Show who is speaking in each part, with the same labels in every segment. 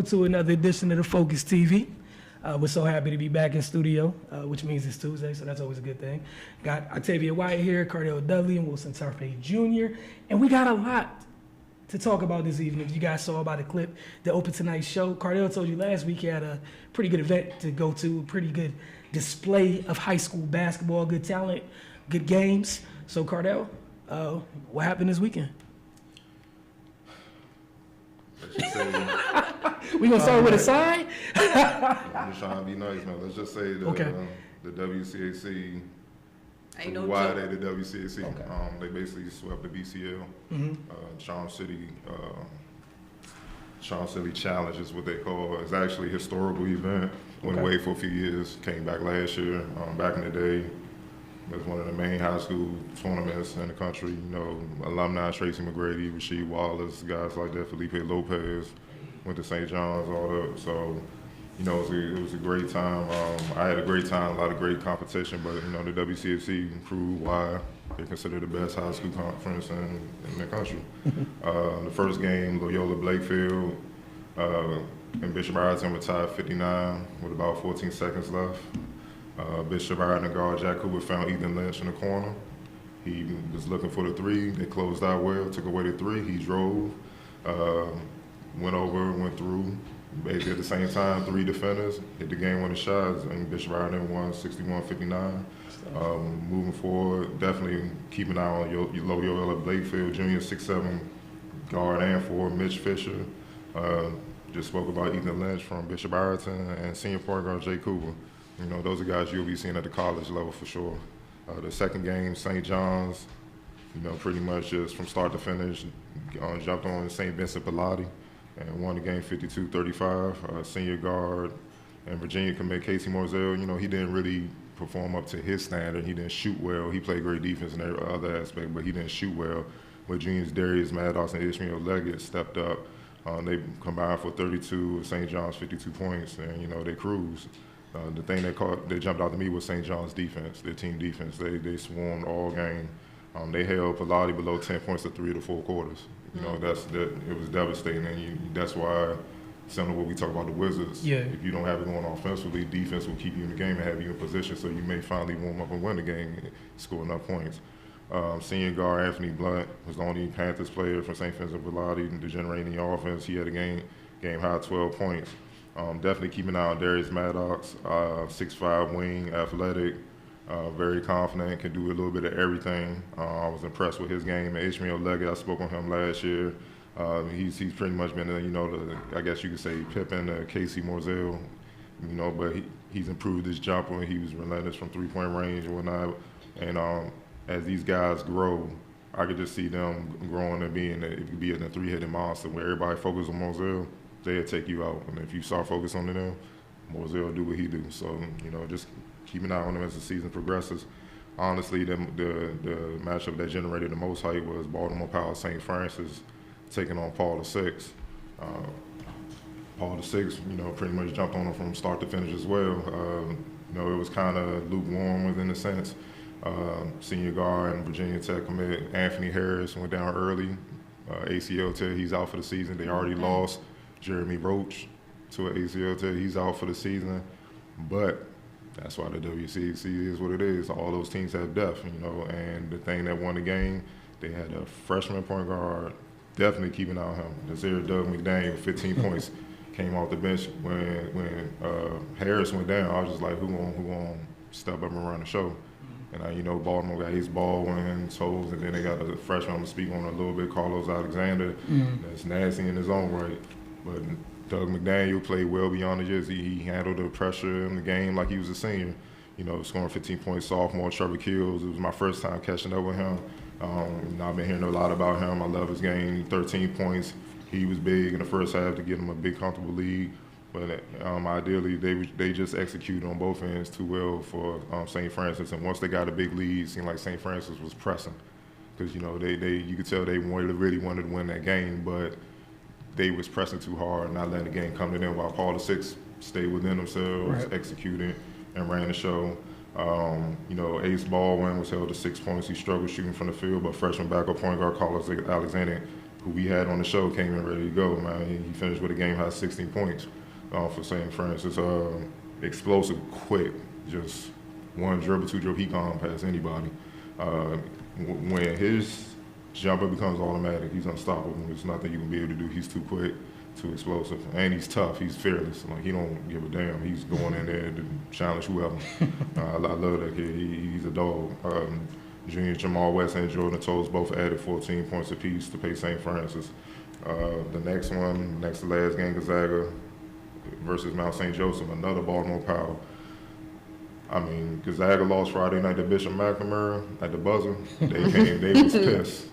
Speaker 1: welcome to another edition of the Focus TV. We're so happy to be back in studio, which means it's Tuesday, so that's always a good thing. Got Octavia White here, Cardell Dudley, and Wilson Tarpey Jr., and we got a lot to talk about this evening. You guys saw about the clip that opened tonight's show. Cardell told you last week he had a pretty good event to go to, a pretty good display of high school basketball, good talent, good games. So Cardell, what happened this weekend? We gonna start with a sign?
Speaker 2: I'm just trying to be nice, man. Let's just say the WCAC. Why they the WCAC? Okay. They basically swept the BCL. Charm City Challenge is what they call it. It's actually a historical event. Went away for a few years. Came back last year. Back in the day, it was one of the main high school tournaments in the country. You know, alumni Tracy McGrady, Rasheed Wallace, guys like that, Felipe Lopez. Went to St. John's, all that. So, you know, it was a great time. I had a great time, a lot of great competition, but, you know, the WCFC proved why they're considered the best high school conference in the country. The first game, Loyola Blakefield and Bishop Ireton were tied 59 with about 14 seconds left. Bishop Ireton guard Jack Cooper found Ethan Lynch in the corner. He was looking for the three. They closed out well, took away the three. He drove. Went over, went through. Basically at the same time, three defenders hit the game-winning shots, and Bishop Ireton won 61-59. Moving forward, definitely keep an eye on Loyola Blakefield, junior 6'7" guard and forward, Mitch Fisher. Just spoke about Ethan Lynch from Bishop Ireton, and senior point guard Jay Cooper. You know, those are guys you'll be seeing at the college level for sure. The second game, St. John's, you know, pretty much just from start to finish, jumped on St. Vincent Pilati and won the game 52-35. Senior guard and Virginia commit Casey Morzell, you know, he didn't really perform up to his standard. He didn't shoot well. He played great defense in every other aspect, but he didn't shoot well. But juniors Darius Maddox and Ishmael Leggett stepped up. They combined for 32, St. John's 52 points, and, you know, they cruised. The thing that jumped out to me was St. John's defense, their team defense. They swarmed all game. They held Pilati below 10 points to 3 of the 4 quarters. You know, it was devastating, and that's why, similar to what we talk about the Wizards, if you don't have it going offensively, defense will keep you in the game and have you in position, so you may finally warm up and win the game and score enough points. Senior guard Anthony Blunt was the only Panthers player from St. Vincent Pilati to generate any offense. He had a game high 12 points. Definitely keep an eye on Darius Maddox, 6'5" wing, athletic, very confident, can do a little bit of everything. I was impressed with his game. Ishmael Leggett, I spoke on him last year. He's pretty much been, you know, I guess you could say Pippen, Casey Morzell, you know, but he's improved his jumper. He was relentless from three-point range and whatnot. And as these guys grow, I could just see them growing and being a three-headed monster where everybody focuses on Morzell. They'll take you out. And if you start focusing on them, Morzell will do what he do. So, you know, just keep an eye on them as the season progresses. Honestly, the matchup that generated the most hype was Baltimore Power St. Francis taking on Paul VI. Paul VI, you know, pretty much jumped on them from start to finish as well. You know, it was kind of lukewarm within a sense. Senior guard and Virginia Tech commit Anthony Harris went down early. ACL tear, he's out for the season. They already lost Jeremy Roach to an ACL tear. He's out for the season. But that's why the WCAC is what it is. All those teams have depth, you know, and the thing that won the game, they had a freshman point guard, definitely keep an eye on him. Nazir Doug McDaniel, 15 points, came off the bench. When Harris went down, I was just like, who gonna step up and run the show? And, you know, Baltimore got Ace Baldwin, Toes, and then they got a freshman I'm going to speak on a little bit, Carlos Alexander. That's nasty in his own right. But Doug McDaniel played well beyond the years. He handled the pressure in the game like he was a senior. You know, scoring 15 points, sophomore, Trevor Kills. It was my first time catching up with him. I've been hearing a lot about him. I love his game. 13 points. He was big in the first half to get him a big, comfortable lead. But ideally, they just executed on both ends too well for St. Francis. And once they got a big lead, it seemed like St. Francis was pressing. Because, you know, you could tell they really wanted to win that game, but they was pressing too hard and not letting the game come to them, while Paul VI stayed within themselves, executed, and ran the show. You know, Ace Baldwin was held to 6 points. He struggled shooting from the field, but freshman backup point guard Carlos Alexander who we had on the show, came in ready to go, man. He finished with a game high 16 points for St. Francis. Explosive, quick, just one dribble, two dribble, he gone past anybody. When his jumper becomes automatic, he's unstoppable. There's nothing you can be able to do. He's too quick, too explosive, and he's tough. He's fearless. Like, he don't give a damn. He's going in there to challenge whoever. I love that kid. He's a dog. Junior Jamal West and Jordan Toles both added 14 points apiece to pay St. Francis. The next to last game, Gonzaga versus Mount St. Joseph, another Baltimore Power. I mean, Gonzaga lost Friday night to Bishop McNamara at the buzzer. They was pissed.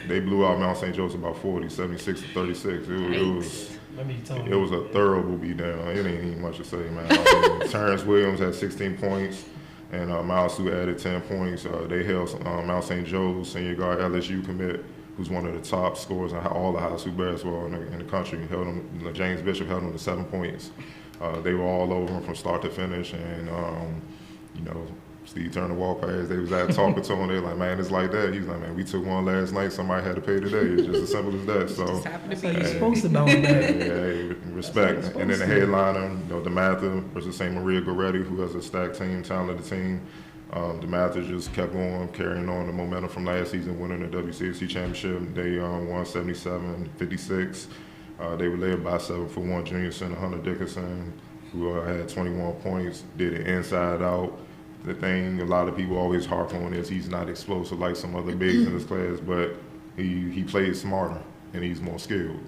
Speaker 2: They blew out Mount St. Joseph about 40, 76 to 36. It was a thorough beatdown. It ain't even much to say, man. Terrence Williams had 16 points, and Miles Sue added 10 points. They held Mount St. Joe's senior guard LSU commit, who's one of the top scorers in all the high school basketball in the country. James Bishop held him to 7 points. They were all over him from start to finish, and Steve Turner walked past. They was out talking to him. They like, man, it's like that. He's like, man, we took one last night. Somebody had to pay today. It's just as simple as that. So
Speaker 3: just happened to be
Speaker 1: you're supposed to bounce back.
Speaker 2: Yeah, respect. And then the headliner, DeMatha versus St. Maria Goretti, who has a stacked team, talented team. DeMatha just kept on carrying on the momentum from last season, winning the WCAC championship. They won 77-56. They were led by 7'1" junior center Hunter Dickinson, who had 21 points, did it inside out. The thing a lot of people always harp on is he's not explosive like some other bigs in his class, but he plays smarter and he's more skilled.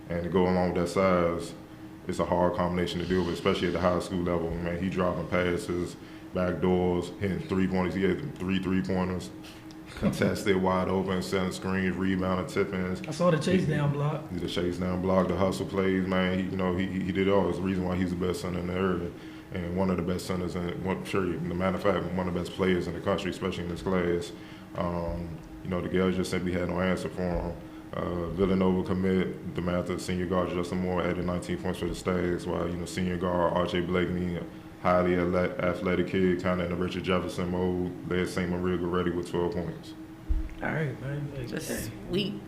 Speaker 2: And to go along with that size, it's a hard combination to deal with, especially at the high school level. Man, he dropping passes, back doors, hitting 3-pointers. He had 3-3-pointers, contested, wide open, setting screens, rebounding, tip-ins.
Speaker 1: I saw the chase down block.
Speaker 2: The chase down block, the hustle plays, man. He did it all. It's the reason why he's the best center in the area. And one of the best centers, as a matter of fact, one of the best players in the country, especially in this class. The Gales just simply had no answer for him. Villanova commit, DeMatha, senior guard Justin Moore added 19 points for the Stags, while senior guard R.J. Blakeney, highly athletic kid, kind of in the Richard Jefferson mode, led St. Maria Goretti with 12 points.
Speaker 1: All right, man.
Speaker 3: Just we